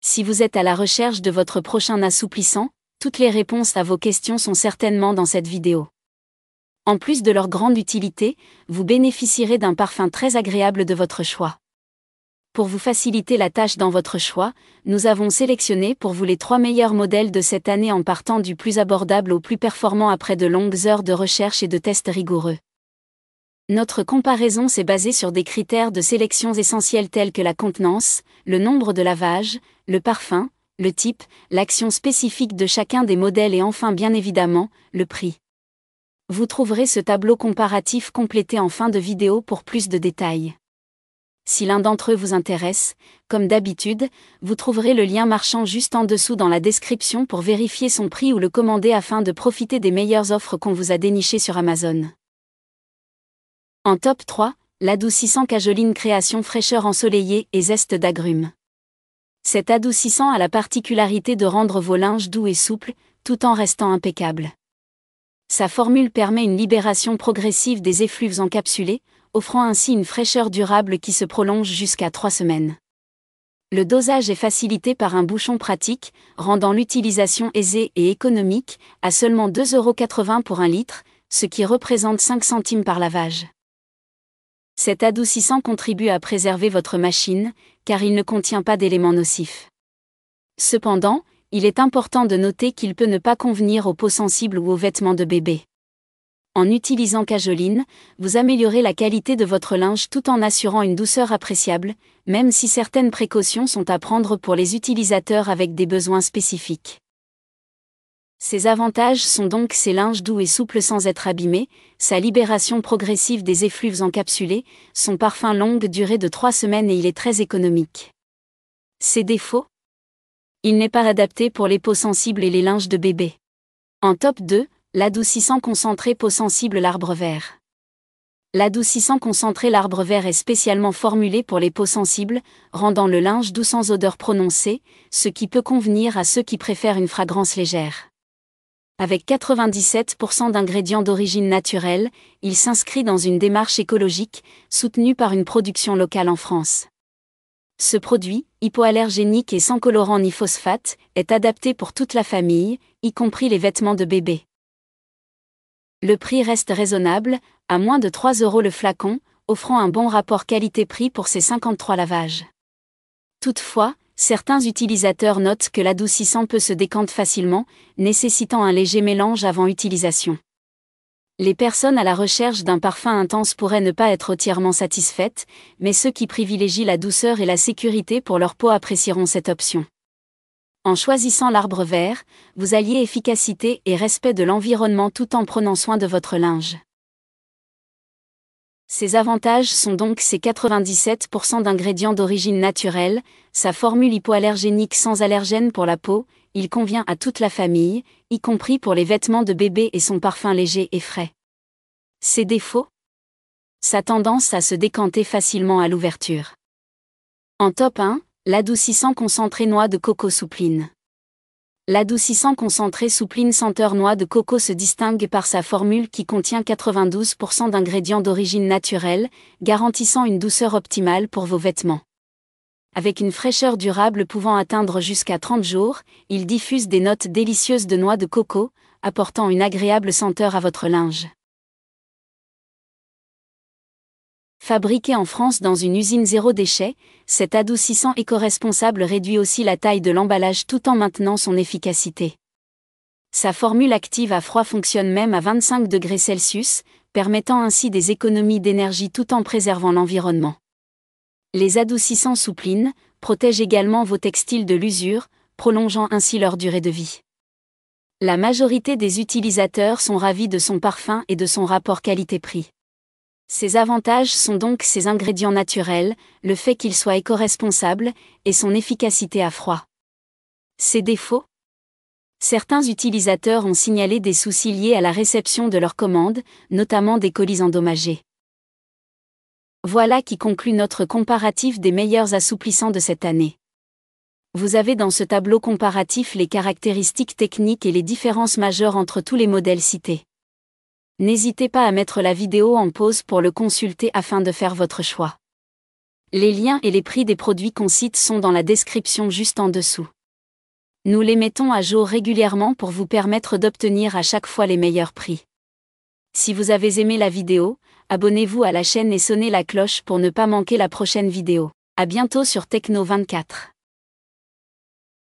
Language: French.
Si vous êtes à la recherche de votre prochain assouplissant, toutes les réponses à vos questions sont certainement dans cette vidéo. En plus de leur grande utilité, vous bénéficierez d'un parfum très agréable de votre choix. Pour vous faciliter la tâche dans votre choix, nous avons sélectionné pour vous les 3 meilleurs modèles de cette année en partant du plus abordable au plus performant après de longues heures de recherche et de tests rigoureux. Notre comparaison s'est basée sur des critères de sélection essentiels tels que la contenance, le nombre de lavages, le parfum, le type, l'action spécifique de chacun des modèles et enfin bien évidemment, le prix. Vous trouverez ce tableau comparatif complété en fin de vidéo pour plus de détails. Si l'un d'entre eux vous intéresse, comme d'habitude, vous trouverez le lien marchand juste en dessous dans la description pour vérifier son prix ou le commander afin de profiter des meilleures offres qu'on vous a dénichées sur Amazon. En top 3, l'adoucissant Cajoline Création fraîcheur ensoleillée et zeste d'agrumes. Cet adoucissant a la particularité de rendre vos linges doux et souples, tout en restant impeccables. Sa formule permet une libération progressive des effluves encapsulés, offrant ainsi une fraîcheur durable qui se prolonge jusqu'à 3 semaines. Le dosage est facilité par un bouchon pratique, rendant l'utilisation aisée et économique, à seulement 2,80 € pour 1 litre, ce qui représente 5 centimes par lavage. Cet adoucissant contribue à préserver votre machine, car il ne contient pas d'éléments nocifs. Cependant, il est important de noter qu'il peut ne pas convenir aux peaux sensibles ou aux vêtements de bébé. En utilisant Cajoline, vous améliorez la qualité de votre linge tout en assurant une douceur appréciable, même si certaines précautions sont à prendre pour les utilisateurs avec des besoins spécifiques. Ses avantages sont donc ses linges doux et souples sans être abîmés, sa libération progressive des effluves encapsulés, son parfum longue durée de 3 semaines et il est très économique. Ses défauts ? Il n'est pas adapté pour les peaux sensibles et les linges de bébé. En top 2, l'adoucissant concentré peau sensible l'arbre vert. L'adoucissant concentré l'arbre vert est spécialement formulé pour les peaux sensibles, rendant le linge doux sans odeur prononcée, ce qui peut convenir à ceux qui préfèrent une fragrance légère. Avec 97% d'ingrédients d'origine naturelle, il s'inscrit dans une démarche écologique, soutenue par une production locale en France. Ce produit, hypoallergénique et sans colorant ni phosphate, est adapté pour toute la famille, y compris les vêtements de bébé. Le prix reste raisonnable, à moins de 3 € le flacon, offrant un bon rapport qualité-prix pour ses 53 lavages. Toutefois, certains utilisateurs notent que l'adoucissant peut se décanter facilement, nécessitant un léger mélange avant utilisation. Les personnes à la recherche d'un parfum intense pourraient ne pas être entièrement satisfaites, mais ceux qui privilégient la douceur et la sécurité pour leur peau apprécieront cette option. En choisissant l'arbre vert, vous alliez efficacité et respect de l'environnement tout en prenant soin de votre linge. Ses avantages sont donc ses 97% d'ingrédients d'origine naturelle, sa formule hypoallergénique sans allergène pour la peau, il convient à toute la famille, y compris pour les vêtements de bébé et son parfum léger et frais. Ses défauts ? Sa tendance à se décanter facilement à l'ouverture. En top 1, l'adoucissant concentré noix de coco soupline. L'adoucissant concentré soupline senteur noix de coco se distingue par sa formule qui contient 92% d'ingrédients d'origine naturelle, garantissant une douceur optimale pour vos vêtements. Avec une fraîcheur durable pouvant atteindre jusqu'à 30 jours, il diffuse des notes délicieuses de noix de coco, apportant une agréable senteur à votre linge. Fabriqué en France dans une usine zéro déchet, cet adoucissant éco-responsable réduit aussi la taille de l'emballage tout en maintenant son efficacité. Sa formule active à froid fonctionne même à 25 degrés Celsius, permettant ainsi des économies d'énergie tout en préservant l'environnement. Les adoucissants soupline protègent également vos textiles de l'usure, prolongeant ainsi leur durée de vie. La majorité des utilisateurs sont ravis de son parfum et de son rapport qualité-prix. Ses avantages sont donc ses ingrédients naturels, le fait qu'il soit éco-responsable, et son efficacité à froid. Ses défauts ? Certains utilisateurs ont signalé des soucis liés à la réception de leurs commandes, notamment des colis endommagés. Voilà qui conclut notre comparatif des meilleurs assouplissants de cette année. Vous avez dans ce tableau comparatif les caractéristiques techniques et les différences majeures entre tous les modèles cités. N'hésitez pas à mettre la vidéo en pause pour le consulter afin de faire votre choix. Les liens et les prix des produits qu'on cite sont dans la description juste en dessous. Nous les mettons à jour régulièrement pour vous permettre d'obtenir à chaque fois les meilleurs prix. Si vous avez aimé la vidéo, abonnez-vous à la chaîne et sonnez la cloche pour ne pas manquer la prochaine vidéo. À bientôt sur Techno 24.